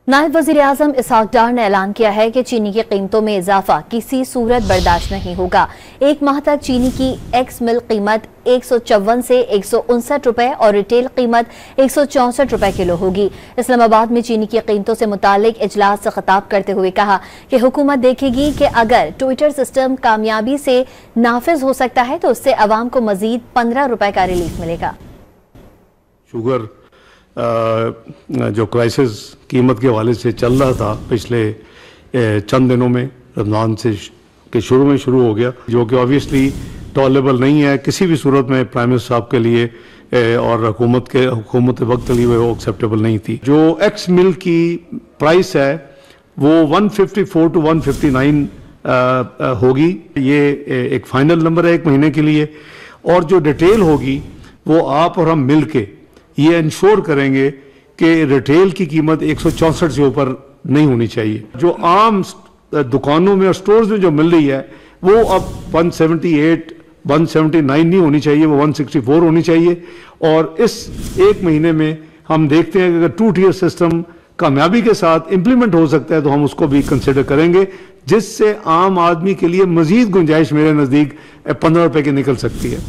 नायब वज़ीर-ए-आज़म इसहाक डार ने ऐलान किया है कि चीनी की कीमतों में इजाफा किसी सूरत बर्दाश्त नहीं होगा। एक माह तक चीनी की एक्स मिल कीमत 154 से 159 रुपए और रिटेल कीमत 164 रुपए किलो होगी। इस्लामाबाद में चीनी की कीमतों से मुतालिक इजलास से खिताब करते हुए कहा कि हुकूमत देखेगी कि अगर ट्विटर सिस्टम कामयाबी से नाफिज हो सकता है तो उससे अवाम को मजीद 15 रुपए का रिलीफ मिलेगा। शुगर जो क्राइसिस कीमत के हवाले से चल रहा था पिछले चंद दिनों में, रमज़ान से के शुरू में शुरू हो गया, जो कि ऑब्वियसली टॉलरेबल नहीं है किसी भी सूरत में प्राइम मिनिस्टर साहब के लिए और हुकूमत वक्त के लिए वो एक्सेप्टेबल नहीं थी। जो एक्स मिल की प्राइस है वो 154 टू 159 होगी। ये एक फाइनल नंबर है एक महीने के लिए, और जो डिटेल होगी वो आप और हम मिल के ये इंश्योर करेंगे कि रिटेल की कीमत 164 से ऊपर नहीं होनी चाहिए। जो आम दुकानों में और स्टोर्स में जो मिल रही है वो अब 178, 179 नहीं होनी चाहिए, वो 164 होनी चाहिए। और इस एक महीने में हम देखते हैं कि अगर 2 टियर सिस्टम कामयाबी के साथ इम्प्लीमेंट हो सकता है तो हम उसको भी कंसिडर करेंगे, जिससे आम आदमी के लिए मजीद गुंजाइश मेरे नज़दीक 15 रुपए की निकल सकती है।